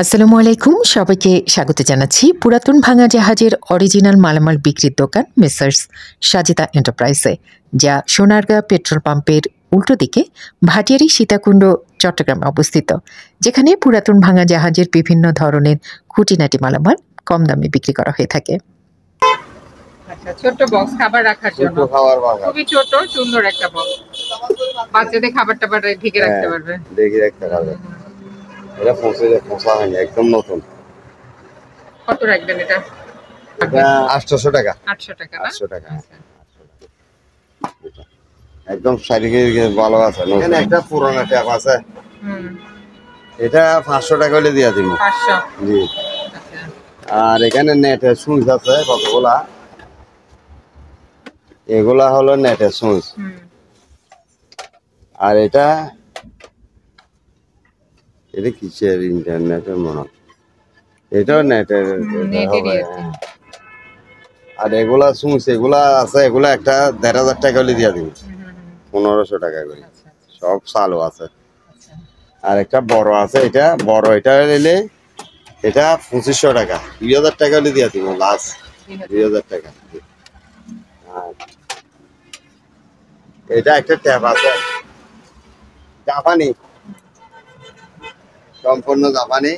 আসসালামু আলাইকুম, সবাইকে স্বাগত জানাচ্ছি পুরাতন ভাঙা জাহাজের অরিজিনাল মালামাল বিক্রির দোকান মিসার্স সাজিদা এন্টারপ্রাইজে, যা সোনারগাঁ পেট্রোল পাম্পের উল্টো দিকে ভাটিয়ারি সীতাকুণ্ড চট্টগ্রামে অবস্থিত, যেখানে পুরাতন ভাঙা জাহাজের বিভিন্ন ধরনের খুঁটিনাটি মালামাল কম দামে বিক্রি করা হয়ে থাকে। আচ্ছা, ছোট বক্স খাবার রাখার জন্য, খুবই ছোট সুন্দর একটা বক্স, বাচ্চাদের খাবার টাবার ঢেকে রাখতে পারবে। এটা পোষা হয়নি, একদম নতুন। কত রাখবেন এটা? 800 টাকা। 800 টাকা না? 800 টাকা একদম শারীরিক ভালো আছে। এখানে একটা পুরোনো ট্যাপ আছে, এটা 500 টাকা হলে দিয়ে দিব। 500? জি। আর এখানে নেটের সুইচ আছে কতগুলা, এগুলা হলো নেটের সুইচ। আর এটা কিসের ইন্টারনেটের মনে হয়, এটাও নেটের। আর এগুলা সুইচ এগুলা আছে, এগুলা একটা 1500 টাকা হলে দিয়ে দিব। 1500 টাকা করে সব চালু আছে। আর একটা বড় আছে, এটা বড়, এটা নিলে এটা 2500 টাকা, 2000 টাকা হলে দিয়ে দিব লাস্ট, 2000 টাকা। এটা একটা ট্যাপ আছে জাপানি, সম্পূর্ণ জাপানি,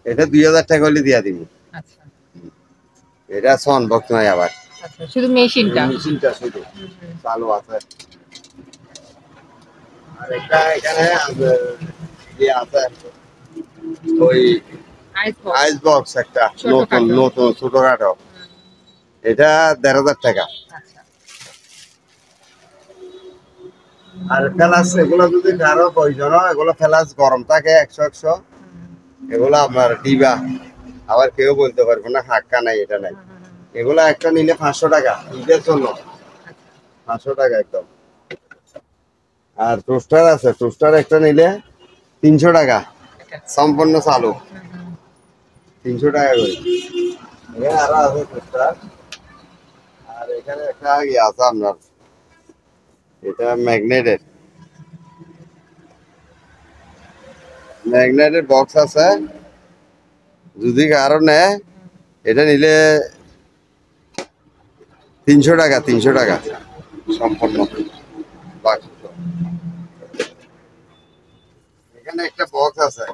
এটা 2000 টাকা হলে দিয়ে দিব। এটা সন বক্স নয়, আবার শুধু মেশিনটা শুধু চালু আছে। আর এটা এখানে আছে ওই আইস বক্স একটা নতুন নতুন ছোটখাটো, এটা 1500 টাকা। আর ফ্লাস এগুলো যদি কারো প্রয়োজন হয়, এগুলো ফ্লাস গরম থাকে 100 এগুলো আপনার ডিবা, আবার কেউ বলতে পারবো না হাক্কা নাই, এটা নাই। এগুলো একটা নিলে 500 টাকা, ঈদের জন্য 500 টাকা একদম। আর টোস্টার আছে, টোস্টার একটা নিলে 300 টাকা, সম্পূর্ণ চালু, 300 টাকা করে। এখানে আরো আছে টোস্টার। আর এখানে একটা ইয়ে আছে আপনার, এটা ম্যাগনেটের বক্স আছে, যদি কারো নেয় এটা নিলে 300 টাকা, 300 টাকা সম্পূর্ণ। এখানে একটা বক্স আছে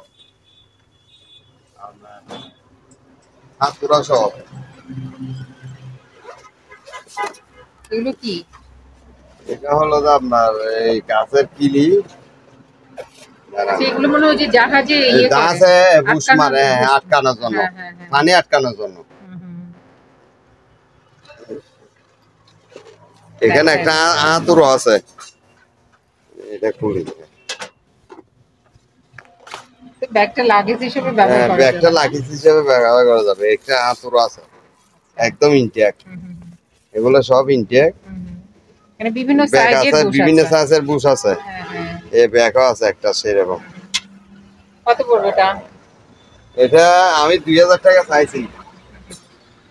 হাতুড়া সহ। এগুলো কি? এটা হলো যে আপনার এই গাছের কিলি, এগুলো মনে হয় যে জাহাজে গাছে বুশ মারে আটকানোর জন্য, পানি আটকানোর জন্য। এখানে একটা হাতুড়ো আছে, এটা খুলি ব্যাগটা লাগেজ হিসেবে ব্যবহার করা যাবে। ব্যাগটা লাগেজ হিসেবে ব্যবহার করা যাবে। একটা হাতুড়ো আছে একদম ইনটেক, এগুলো সব ইনটেক। মানে বিভিন্ন সাইজের বুশ আছে, বিভিন্ন সাইজের বুশ আছে। এই ব্যাগও আছে একটা সেরকম। কত পড়বে এটা? এটা আমি 2000 টাকা চাইছি,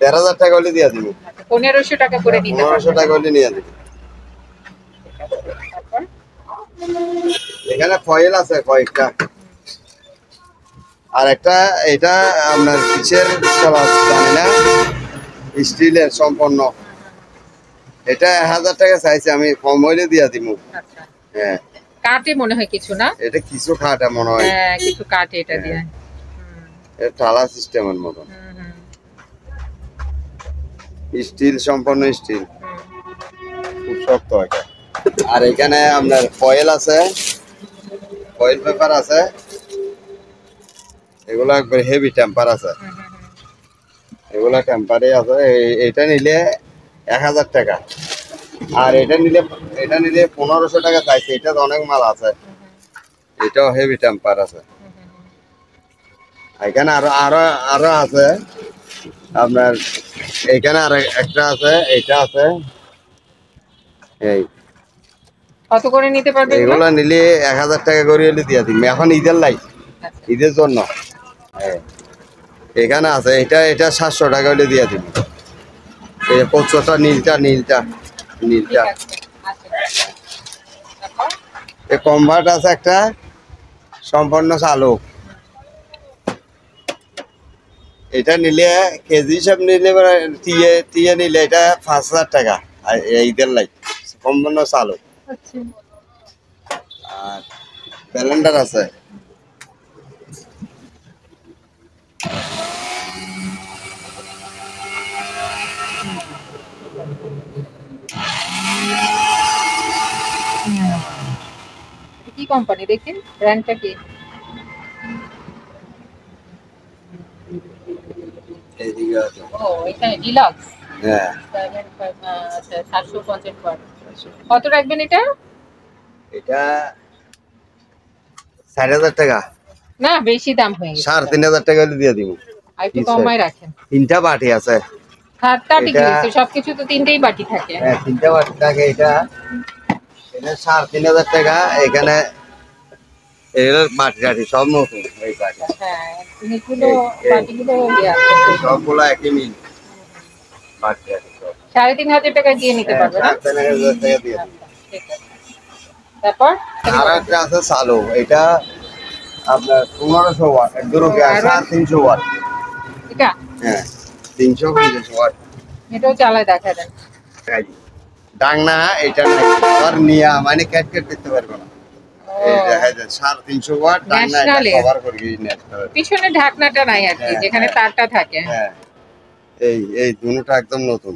13000 টাকা হলে দিয়ে দিব। 1500 টাকা করে নিতে পারবেন। 1500 টাকা হলে নিয়ে দিব। এখানে ফয়েল আছে কয়েকটা। আর একটা এটা আপনার কিসের জানি না, স্টিলের সম্পূর্ণ, এটা 1000 টাকা চাইছে, আমি কম হইলে দিয়ে দিব। হ্যাঁ, কাটে মনে হয় কিছু না, এটা কিছু কাটে মনে হয়। হ্যাঁ, কিছু কাটে এটা দিয়ে। এটা টালা সিস্টেমের মতো, স্টিল, সম্পূর্ণ স্টিল, খুব শক্ত এটা। আর এখানে আপনার ফয়েল আছে, ফয়েল পেপার আছে, এগুলো একবার হেভি টেম্পার আছে, এগুলা টেম্পারে আছে। এটা নিলে 1000 টাকা। আর এটা নিলে 1500 টাকা চাইছে। এটা অনেক মাল আছে, এটাও হেভি টেম্পার আছে। এখানে আরো আছে আপনার, এখানে আর একটা আছে, এটা আছে। এই কত করে নিতে পারবেন? এগুলা নিলে 1000 টাকা করে হলে দিয়ে দিন, এখন ঈদের লাই, ঈদের জন্য। এখানে আছে এটা 700 টাকা হলে দিয়ে দিন। এই কচুটা নীলটা কমভার্ট আছে একটা, সম্পূর্ণ চালু, এটা নিলে কেজি হিসাব নিলে টিয়ে নিলে এটা 5,000 টাকা আর এইদের লাই সম্পূর্ণ চালু। আচ্ছা আর ব্যালেন্ডার আছে কি কোম্পানি দেখেন ব্র্যান্ডটা কি? এইদিকে আছে। ও এখানে ডিলাক্স হ্যাঁ 750 ওয়াট। কত রাখবেন এটা? এটা 4,000 টাকা। না বেশি দাম হয়ে গেছে। 3,500 টাকা হলে দিয়ে দিব। আর একটু কমাই রাখেন। তিনটা বাটি আছে। হাতটা ঠিক আছে, সবকিছু তো তিনটেই বাটি থাকে। হ্যাঁ তিনটা বাটি থাকে। এটা 3,500 টাকা। এখানে এর বাটি টাটি সব নতুন এই বাটি। হ্যাঁ জিনিসগুলো বাটিগুলো সবগুলো একই মিল বাটি টাটি সব। 3,500 টাকা দিয়ে নিতে পারবে না? 3,500 টাকা দিয়ে দিব। ঠিক আছে। তারপর আর একটা আছে চালু, এটা আপনার 1500 ওয়াট, একদম 350 ওয়াট। এটা হ্যাঁ 350 ওয়াট। এটাও চালায় দেখা দেন। ডাংনা এটা নাই আর নিয়া মানে ক্যাট করতে পারবে না। এই দেখা যায় 350 ওয়াট ডাংনা এটা কভার করে ন্যাশনাল। পিছনে ঢাকনাটা নাই আর কি, যেখানে তারটা থাকে। হ্যাঁ এই দুটোটা একদম নতুন।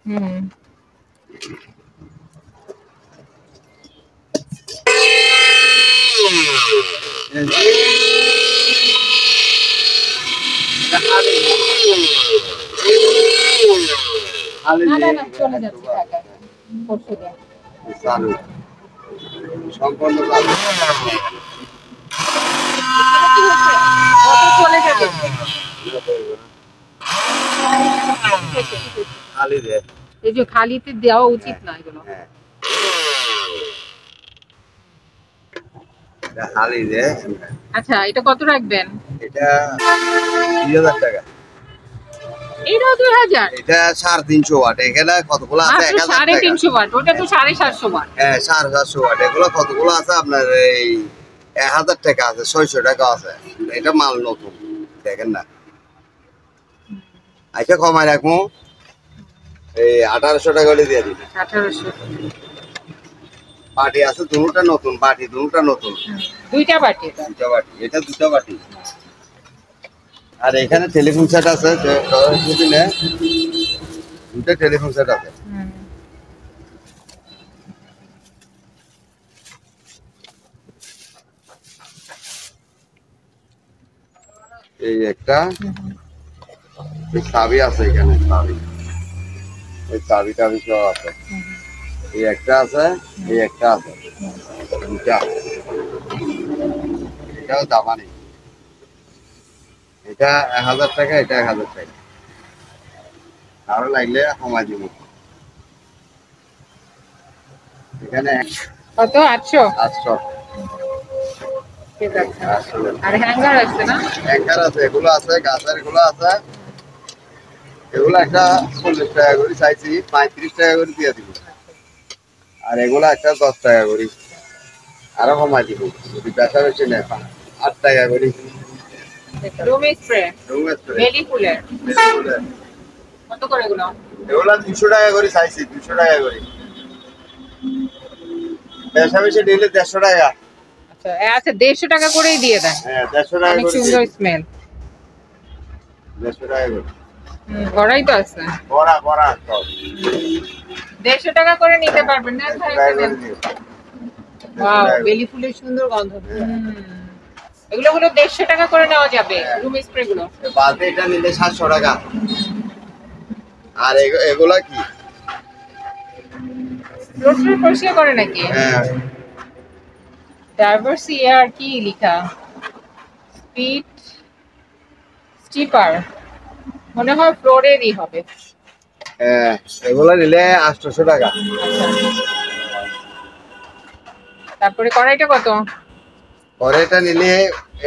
হুম না চলে যাচ্ছে ঢাকা পরশু দিন। চালু সম্পূর্ণ চালু। চলে যাবে খালি দে। এই যে খালিতে দেওয়া উচিত না এগুলো। হ্যাঁ এটা খালি দে। আচ্ছা এটা কত রাখবেন? এটা 3,000 টাকা। এটাও 2,000? এটা 350 ওয়াট। এখানে কতগুলো আছে? 1000 টাকা। 350 ওয়াট, ওটা তো 750 ওয়াট। হ্যাঁ 750 ওয়াট। এগুলো কতগুলো আছে আপনার? এই 1000 টাকা আছে, 600 টাকা আছে। এটা মাল নতুন দেখেন না। আচ্ছা কমাই রাখবো, এই 1800 টাকা হলে দিয়ে দিন। 1800 বাটি আছে দুটোটা নতুন, বাটি দুটোটা নতুন। দুইটা বাটি এটা। দুটো বাটি, এটা দুটো বাটি। আর এখানে টেলিফোন সেট আছে, দুটো টেলিফোন সেট আছে। এই একটা চাবি আছে এখানে, চাবি এই চাবি টাবি সব আছে। এই একটা আছে, এই একটা আছে, দুটা। এটাও দামা নেই। এটা 1000 টাকা, এটা 1000 টাকা। আরো লাগলে কমাই দিব। এখানে কত? 800? 800। ঠিক আছে। আর হ্যাঙ্গার আছে না? হ্যাঙ্গার আছে, এগুলো আছে, গাছের এগুলো আছে। এগুলো একটা 40 টাকা করে চাইছি, 35 টাকা করে দিয়ে দিব। আর এগুলো একটা 10 টাকা করে, আরো কমাই দিব যদি বেচা বেশি নেয়। 8 টাকা করে। রুম স্প্রে রুম স্প্রে বেলি ফুলের কত করে এগুলো? এগুলো 200 টাকা করে চাইছি, 200 টাকা করে। বেচা বেশি নিলে 150 টাকা। আচ্ছা আচ্ছা 150 টাকা করেই দিয়ে দেন। হ্যাঁ 150 টাকা অনেক করে। সুন্দর স্মেল। 150 টাকা করে। ভরাই তো আছে। বড়া বড়া সব 150 টাকা করে নিতে পারবেন না ভাই? 150 টাকা করে দিও। ওয়াও বেলি ফুলের সুন্দর গন্ধ। এগুলো 150 টাকা করে নেওয়া যাবে রুম স্প্রে গুলো। বালতি এটা নিলে 700 টাকা। আর এগুলা কি? রোস্টার পরিষ্কার করে নাকি? হ্যাঁ ডাইভার্স এয়ার কি লেখা? স্পিড স্টিপার মনে হয় ফ্লোরেরই হবে। হ্যাঁ এগুলা নিলে 800 টাকা। তারপরে কড়াইটা কত? কড়াইটা নিলে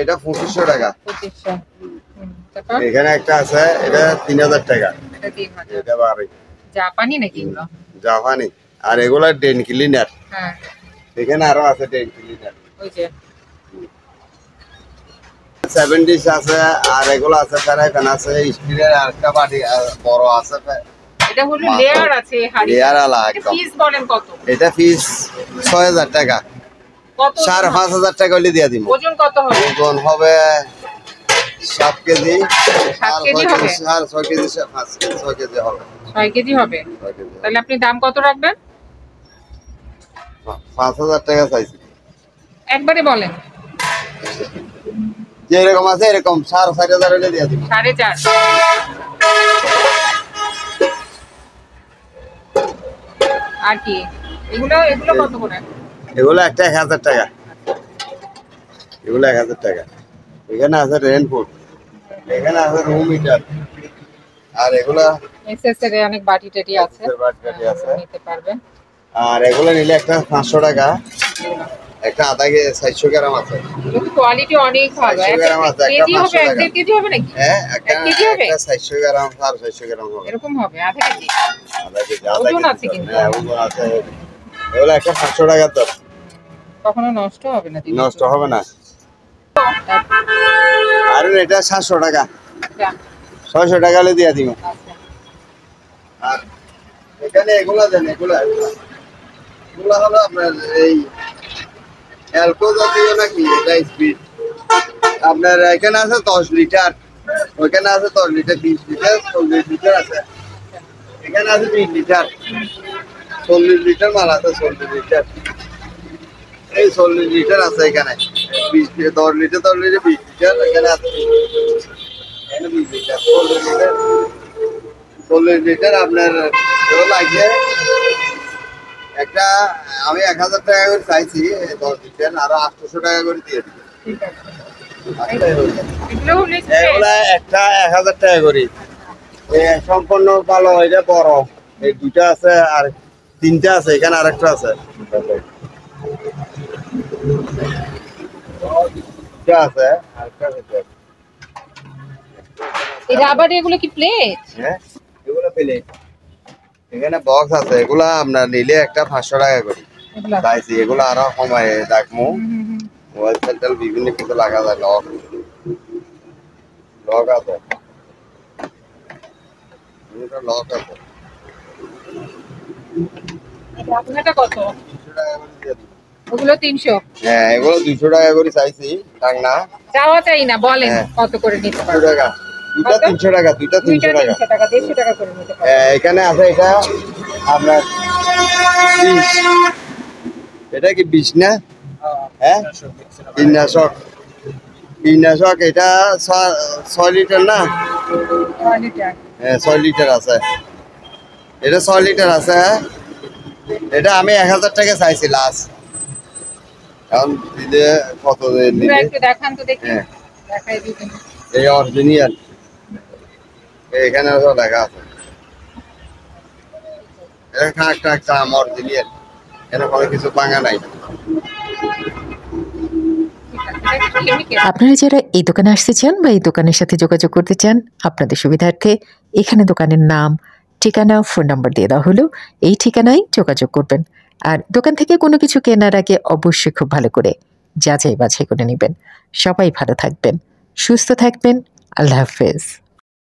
এটা 2500 টাকা। 2500। তারপর এখানে একটা আছে, এটা 3000 টাকা। এটা 3000। এটা বাড়ি জাপানি নাকি এগুলো? জাপানি। আর এগুলা ডেন ক্লিনার। হ্যাঁ এখানে আরো আছে ডেন ক্লিনার। ওই যে 70 আছে, আর এগুলো আছে ফ্রাই প্যান আছে, স্টিলের আরেকটা বাটি বড় আছে। এটা হলো লেয়ার আছে হাড়ি। লেয়ার আলা একদম। পিস বলেন কত? এটা পিস 6000 টাকা। কত? 5500 টাকা হইলে দিয়ে দিব। ওজন কত হবে? ওজন হবে 7 কেজি। 7 কেজি হবে? 6 কেজি 6 কেজি হবে। 6 কেজি হবে। তাহলে আপনি দাম কত রাখবেন? 5000 টাকা চাইছি। একবারে বলেন। যেরকম আছে এরকম 4500 হইলে দিয়ে দিব। 4.5। আর কি এগুলো কত করে? এগুলো একটা 1000 টাকা। এগুলো 1000 টাকা। এখানে আছে রেনফুড, এখানে আছে রুম হিটার, আর এগুলো এসএসএর অনেক বাটি টাটি আছে, বাটি আছে নিতে পারবেন। আর এগুলো নিলে একটা 500 টাকা, একটা আধা কেজি 400 গ্রাম আছে। কোয়ালিটি অনেক ভালো। কেজি হবে? 1.5 কেজি হবে নাকি? হ্যাঁ, একটা 1 কেজি হবে। 400 গ্রাম 450 গ্রাম হবে। এরকম হবে আধা কেজি। আধা কেজি ওজন আছে কিন্তু। হ্যাঁ, ওজন আছে। এগুলো একটা 500 টাকা তো। কখনো নষ্ট হবে না? নষ্ট হবে না। আর এটা 700 টাকা। 600 টাকা হলে দিয়ে দিব। আর এখানে এগুলা দেন, এগুলা হলো আপনার এই অ্যালকো জাতীয় নাকি, এটা স্পিড। আপনার এখানে আছে 10 লিটার, ওইখানে আছে 10 লিটার, 20 লিটার, 40 লিটার আছে। এখানে আছে 20 লিটার, 40 লিটার মাল আছে, 40 লিটার। এই 40 লিটার আছে এখানে, 20 লিটার, 10 লিটার, 10 লিটার, 20 লিটার এখানে আছে। এখানে 20 লিটার, 40 লিটার, 40 লিটার আপনার লাগবে একটা। আমি 1000 টাকা করে চাইছি 10 লিটার, আরো 800 টাকা করে দিয়ে দিব। এগুলা একটা 1000 টাকা করে। সম্পূর্ণ ভালো, এটা বড়। এই দুটা আছে আর তিনটা আছে, এখানে আরেকটা আছে। আছে আরেকটা আছে। এই রাবার এগুলো কি প্লেট? হ্যাঁ, এগুলো প্লেট। এখানে বক্স আছে, এগুলা আপনার নিলে একটা 500 টাকা করে চাইছি। এগুলো আরো কমায় দেখবো। মোবাইল সেন্টার বিভিন্ন কিছু লাগা যায়, লক আছে, লক আছে। আপনারটা কত? ওগুলো 300। হ্যাঁ, এগুলো 200 টাকা করে চাইছি। টাংনা চাওয়া চাই না, বলেন কত করে নিতে পারবেন? 200 টাকা। দুটা 300 টাকা, দুটা 300 টাকা। 150 টাকা করে নিতে পারবেন। এখানে আছে এটা আপনার 20। এটা কি 20 না? হ্যাঁ, কীটনাশক। এটা 6 লিটার না? 6 লিটার। হ্যাঁ, 6 লিটার আছে। এটা 6 লিটার আছে। এটা আমি 1000 টাকা চাইছি লাস্ট। এখন দিলে কত দিলে? একটু দেখান তো দেখি। হ্যাঁ, দেখাই দিবেন। এই অরিজিনাল। এখানে লেখা আছে। এটা একটা অরিজিনাল। এখানে কোনো কিছু ভাঙা নাই। আপনারা যারা এই দোকানে আসতে চান বা এই দোকানের সাথে যোগাযোগ করতে চান, আপনাদের সুবিধার্থে এখানে দোকানের নাম, ঠিকানা, ফোন নাম্বার দিয়ে দেওয়া হলো। এই ঠিকানায় যোগাযোগ করবেন। আর দোকান থেকে কোনো কিছু কেনার আগে অবশ্যই খুব ভালো করে যাচাই বাছাই করে নেবেন। সবাই ভালো থাকবেন, সুস্থ থাকবেন। আল্লাহ হাফেজ।